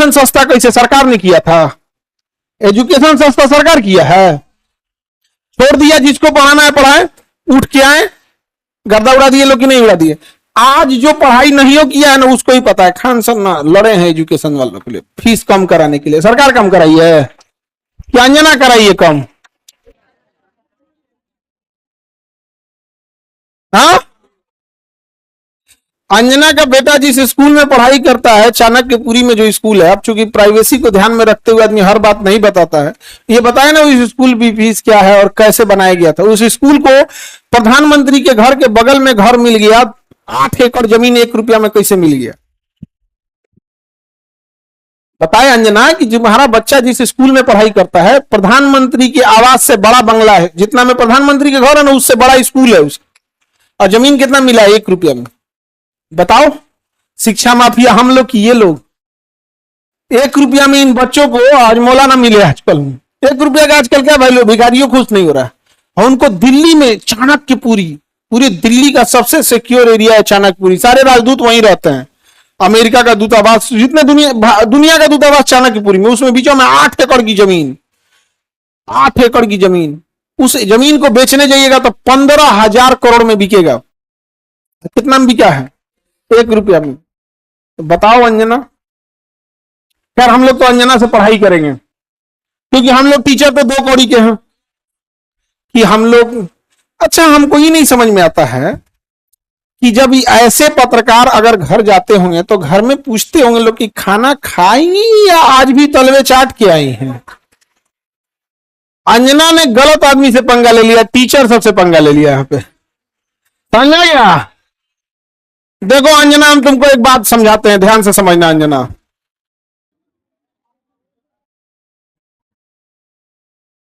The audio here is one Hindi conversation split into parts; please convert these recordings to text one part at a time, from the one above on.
एजुकेशन सस्ता कैसे सरकार ने किया था? एजुकेशन सस्ता सरकार किया है? छोड़ दिया, जिसको पढ़ाना है पढ़ाए, उठ के आए, गर्दा उड़ा दिए लोग कि नहीं उड़ा दिए? आज जो पढ़ाई नहीं हो किया है ना, उसको ही पता है। खान सर ना लड़े हैं एजुकेशन वालों के लिए, फीस कम कराने के लिए। सरकार कम कराई है क्या? अंजना कराई है कम? हाँ, अंजना का बेटा जिस स्कूल में पढ़ाई करता है, चाणक्यपुरी में जो स्कूल है, अब चूंकि प्राइवेसी को ध्यान में रखते हुए आदमी हर बात नहीं बताता है, ये बताए ना उस स्कूल की फीस क्या है और कैसे बनाया गया था। उस स्कूल को प्रधानमंत्री के घर के बगल में घर मिल गया, 8 एकड़ जमीन 1 रुपया में कैसे मिल गया? बताए अंजना कि तुम्हारा बच्चा जिस स्कूल में पढ़ाई करता है, प्रधानमंत्री के आवास से बड़ा बंगला है, जितना में प्रधानमंत्री के घर है ना उससे बड़ा स्कूल है उसका, और जमीन कितना मिला है? 1 रुपया में। बताओ, शिक्षा माफिया हम लोग की ये लोग। 1 रुपया में इन बच्चों को आज मौलाना मिले आजकल। 1 रुपया का आजकल क्या वैल्यू? भिखारियों खुश नहीं हो रहा है। और उनको दिल्ली में चाणक्यपुरी, पूरी दिल्ली का सबसे सिक्योर एरिया है चाणक्यपुरी, सारे राजदूत वहीं रहते हैं। अमेरिका का दूतावास, जितने दुनिया का दूतावास चाणक्यपुरी में, उसमें बीचों में 8 एकड़ की जमीन, 8 एकड़ की जमीन। उस जमीन को बेचने जाइएगा तो 15,000 करोड़ में बिकेगा। कितना में बिका है? 1 रुपया में। तो बताओ अंजना। खैर हम लोग तो अंजना से पढ़ाई करेंगे, क्योंकि हम लोग टीचर तो 2 कौड़ी के हैं कि हम लोग। अच्छा, हमको ये नहीं समझ में आता है कि जब ऐसे पत्रकार अगर घर जाते होंगे तो घर में पूछते होंगे लोग कि खाना खाएंगी या आज भी तलवे चाट के आई हैं। अंजना ने गलत आदमी से पंगा ले लिया, टीचर सबसे पंगा ले लिया यहां पे, समझ गया? देखो अंजना, हम तुमको एक बात समझाते हैं, ध्यान से समझना अंजना।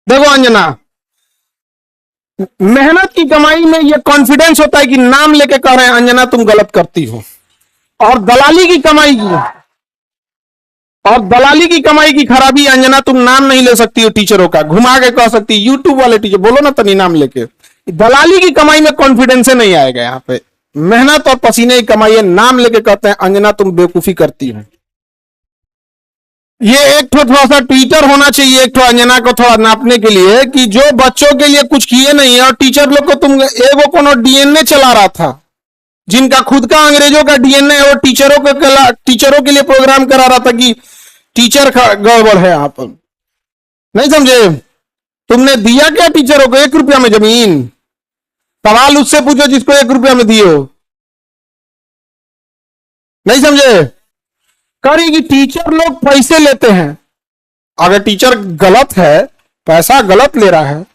देखो अंजना, मेहनत की कमाई में यह कॉन्फिडेंस होता है कि नाम लेके कह रहे हैं अंजना तुम गलत करती हो। और दलाली की कमाई की, और दलाली की कमाई की खराबी, अंजना तुम नाम नहीं ले सकती हो टीचरों का, घुमा के कह सकती है यूट्यूब वाले टीचर, बोलो ना तनी नाम लेके। दलाली की कमाई में कॉन्फिडेंस नहीं आएगा यहां पे। मेहनत और पसीने की कमाई है, नाम लेके कहते हैं अंजना तुम बेवकूफी करती हो। ये एक थोड़ा सा ट्विटर होना चाहिए एक अंजना को थोड़ा नापने के लिए कि जो बच्चों के लिए कुछ किए नहीं है, और टीचर लोग को तुम एगो कोनो डीएनए चला रहा था, जिनका खुद का अंग्रेजों का डीएनए है, और टीचरों के लिए प्रोग्राम करा रहा था कि टीचर गड़बड़ है यहां पर। नहीं समझे? तुमने दिया क्या टीचरों को? 1 रुपया में जमीन। सवाल उससे पूछो जिसको 1 रुपया में दियो। नहीं समझे? करेगी, टीचर लोग पैसे लेते हैं। अगर टीचर गलत है, पैसा गलत ले रहा है,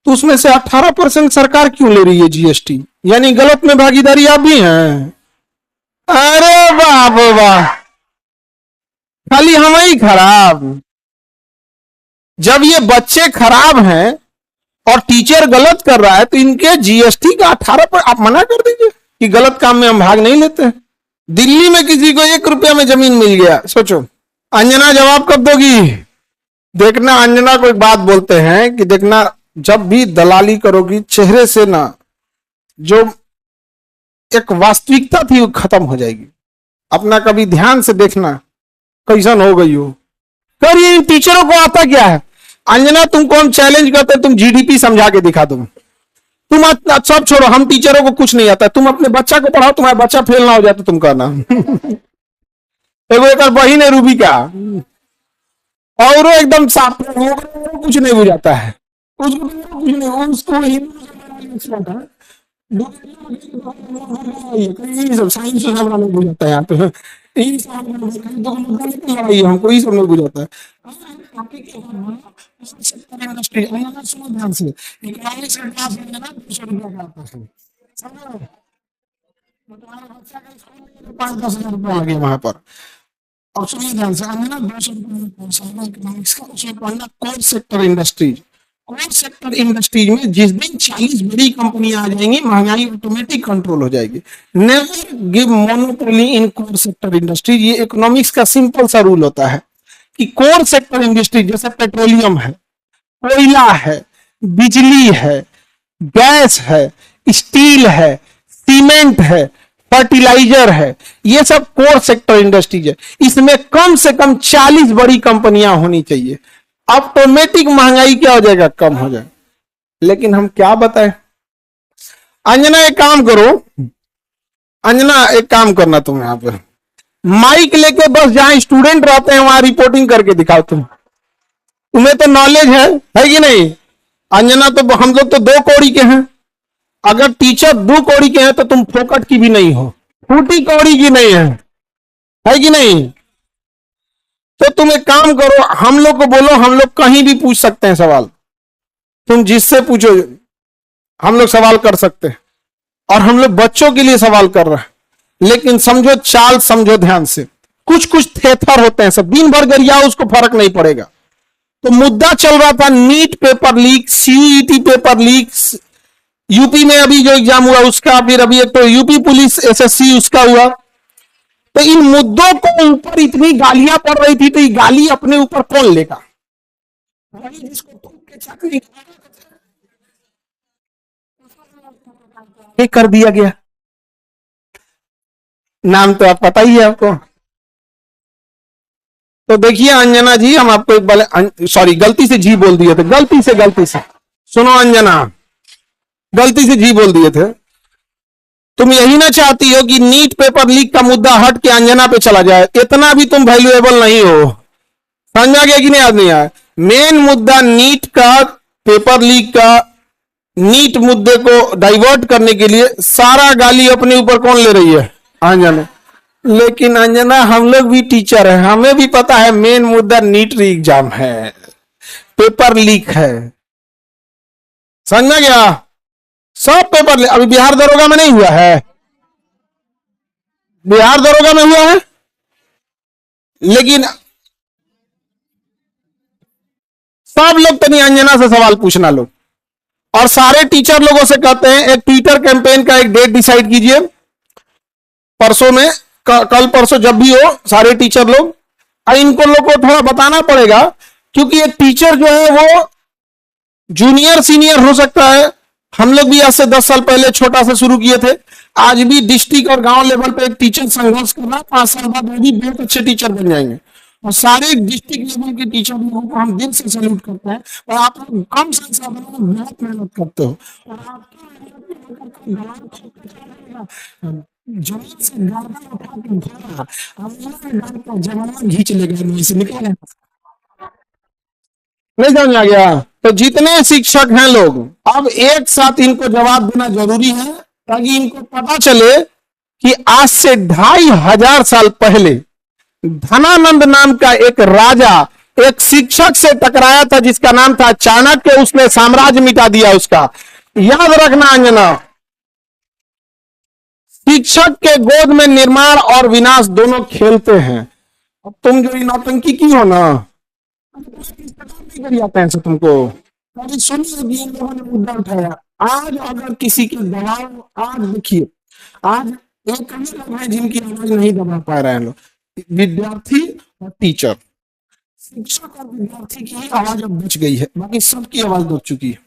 तो उसमें से 18% सरकार क्यों ले रही है जीएसटी? यानी गलत में भागीदारी आप भी हैं। अरे वाह वाह, खाली हम ही खराब। जब ये बच्चे खराब हैं और टीचर गलत कर रहा है, तो इनके जीएसटी का 18% आप मना कर दीजिए कि गलत काम में हम भाग नहीं लेते हैं। दिल्ली में किसी को 1 रुपया में जमीन मिल गया, सोचो। अंजना जवाब कब दोगी? देखना, अंजना को एक बात बोलते हैं कि देखना, जब भी दलाली करोगी, चेहरे से ना जो एक वास्तविकता थी वो खत्म हो जाएगी। अपना कभी ध्यान से देखना कैसन हो गई हो। कर ये इन टीचरों को आता क्या है? अंजना तुमको हम चैलेंज करते हैं, तुम जीडीपी समझा के दिखा दो। तुम सब छोड़ो, हम टीचरों को कुछ नहीं आता, तुम अपने बच्चा को पढ़ाओ, तुम्हारा बच्चा फेल ना हो जाए तो तुम कहना। एक बहिन है रूबी का, और वो एकदम साफ, कुछ नहीं बुझाता है उसको, कुछ नहीं, उसको साइंस नहीं बुझाता है यहाँ पे, हमको ये सब नहीं बुझाता है। इंडस्ट्री ध्यान से, इकोनॉमिक्स का क्लास में ना 200 रुपया का आता है, 5-10 हजार रुपया लगे वहां पर। और सुनिए ध्यान से, ना 200 रुपया इकोनॉमिक्स का, उसमें पढ़ना core sector industries. Core sector industries में जिस दिन 40 बड़ी कंपनियां आ जाएंगी, महंगाई ऑटोमेटिक कंट्रोल हो जाएगी। नेवर गिव मोनोपोली इन कोर सेक्टर इंडस्ट्रीज। ये इकोनॉमिक्स का सिंपल सा रूल होता है कि कोर सेक्टर इंडस्ट्री जैसे पेट्रोलियम है, कोयला है, बिजली है, गैस है, स्टील है, सीमेंट है, फर्टिलाइजर है, ये सब कोर सेक्टर इंडस्ट्रीज है। इसमें कम से कम 40 बड़ी कंपनियां होनी चाहिए। ऑटोमेटिक महंगाई क्या हो जाएगा, कम हो जाएगा। लेकिन हम क्या बताएं। अंजना एक काम करो, अंजना एक काम करना, तुम यहां पर माइक लेके बस जहां स्टूडेंट रहते हैं वहां रिपोर्टिंग करके दिखाओ। तुम्हें तो नॉलेज है कि नहीं। अंजना तो हम लोग तो 2 कौड़ी के हैं, अगर टीचर 2 कौड़ी के हैं तो तुम फोकट की भी नहीं हो, फूटी कौड़ी की नहीं है कि नहीं। तो तुम एक काम करो, हम लोग को बोलो, हम लोग कहीं भी पूछ सकते हैं सवाल, तुम जिससे पूछो हम लोग सवाल कर सकते हैं। और हम लोग बच्चों के लिए सवाल कर रहे हैं, लेकिन समझो चाल, समझो ध्यान से। कुछ कुछ थेथर होते हैं, सब दिन भर गरिया, उसको फर्क नहीं पड़ेगा। तो मुद्दा चल रहा था NEET paper leak, CET paper leak, UP में अभी जो एग्जाम हुआ उसका, फिर अभी एक तो यूपी पुलिस एसएससी उसका हुआ। तो इन मुद्दों को ऊपर इतनी गालियां पड़ रही थी, तो ये गाली अपने ऊपर कौन लेगा। ये कर दिया गया, नाम तो आप पता ही है आपको। तो देखिए अंजना जी, हम आपको एक बार, सॉरी गलती से जी बोल दिए थे, गलती से सुनो अंजना, गलती से जी बोल दिए थे। तुम यही ना चाहती हो कि नीट पेपर लीक का मुद्दा हट के अंजना पे चला जाए। इतना भी तुम वैल्यूएबल नहीं हो, समझ आ गया कि नहीं, याद नहीं आया। मेन मुद्दा नीट का, पेपर लीक का, नीट मुद्दे को डाइवर्ट करने के लिए सारा गाली अपने ऊपर कौन ले रही है, अंजना। लेकिन अंजना हम लोग भी टीचर है, हमें भी पता है मेन मुद्दा नीट एग्जाम है, पेपर लीक है, समझ में गया। सब पेपर अभी बिहार दरोगा में नहीं हुआ है, बिहार दरोगा में हुआ है। लेकिन सब लोग तनी अंजना से सवाल पूछना लोग, और सारे टीचर लोगों से कहते हैं एक ट्विटर कैंपेन का एक डेट डिसाइड कीजिए, परसों में, कल परसों जब भी हो, सारे टीचर लोग। इनको लोग को थोड़ा बताना पड़ेगा, क्योंकि एक टीचर जो है वो जूनियर सीनियर हो सकता है। हम लोग भी आज से 10 साल पहले छोटा से शुरू किए थे, आज भी डिस्ट्रिक्ट और गांव लेवल पे एक टीचर संघर्ष कर रहा, 5 साल बाद वो भी बहुत अच्छे टीचर बन जाएंगे। और सारे डिस्ट्रिक्ट लेवल के टीचर लोगों को हम दिल से सैल्यूट करते हैं। और आप लोग कम संसाधनों में बहुत मेहनत करते हो, और आपकी जमीन से गर्दन उठा के उठाना, जमाना खींच लेगा, से निकाला नहीं, समझ आ गया। तो जितने शिक्षक हैं लोग, अब एक साथ इनको जवाब देना जरूरी है, ताकि इनको पता चले कि आज से 2500 साल पहले धनानंद नाम का एक राजा एक शिक्षक से टकराया था, जिसका नाम था चाणक्य। उसने साम्राज्य मिटा दिया उसका। याद रखना अंजना, शिक्षक के गोद में निर्माण और विनाश दोनों खेलते हैं। अब तुम जो नौटंकी की हो ना, जाता है तुमको। सुनिए, लोगों ने मुद्दा उठाया। आज अगर किसी के दबाव, आज देखिए, आज एक कमी लोग हैं जिनकी आवाज नहीं दबा पा रहे हैं लोग, विद्यार्थी और टीचर। शिक्षक और विद्यार्थी की आवाज अब बच गई है, बाकी सबकी आवाज दब चुकी है।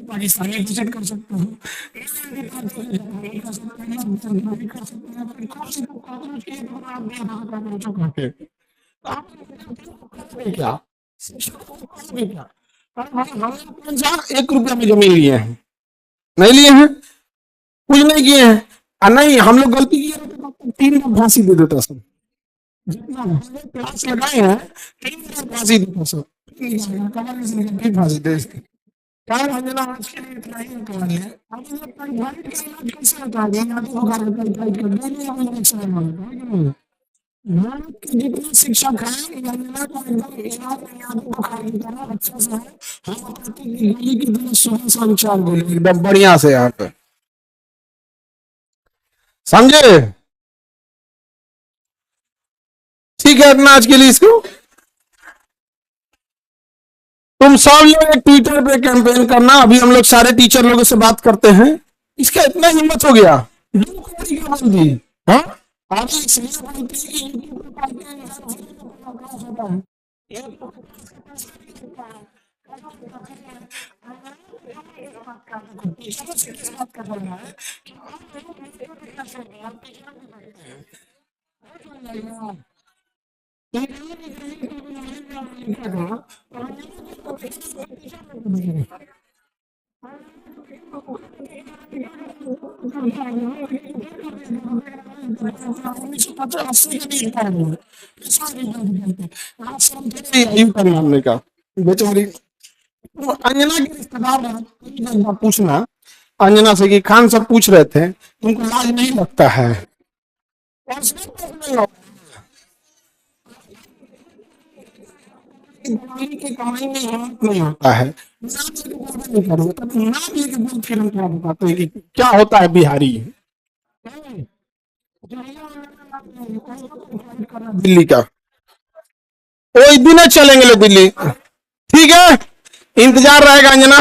पाकिस्तानी विजिट कर सकते हो, क्या 1 रुपया में जमीन लिए हैं, नहीं लिए हैं, कुछ नहीं किए हैं। नहीं, हम लोग गलती किए तो 3 बार फांसी दे देता सब, जितना क्लास लगाए हैं 3 बार फांसी देता सब, फांसी दे इसकी। आज के लिए इतना ही कहानी है। अब ये परिवार का इलाज कैसे होता है, होगा भारत के जितने शिक्षक हैं, इलाज को एकदम अच्छा से है। हम गोली की तरह 16 विचार बोले एकदम बढ़िया से यहाँ पे, समझे। ठीक है, इतना आज के लिए इसको। तुम सब लोग एक ट्विटर पे कैंपेन करना। अभी हम लोग सारे टीचर लोगों से बात करते हैं। इसका इतना हिम्मत हो गया, आगे इसलिए बोलते हैं कि यूट्यूब पे पाते हैं, हमने का बेचारी अंजना के रिश्तेदार हैं, एक बार पूछना अंजना से कि खान सब पूछ रहे थे तुमको लाज नहीं लगता है? और सिर्फ नहीं होता, कमाई की कमाई में हिम्मत नहीं होता है, नाम लेके बोलबे नहीं करोगे तब नाम लेके बोल फिर हम क्या बताते हैं कि क्या होता है बिहारी। दिल्ली का कोई दिन चलेंगे ले दिल्ली, ठीक है, इंतजार रहेगा अंजना।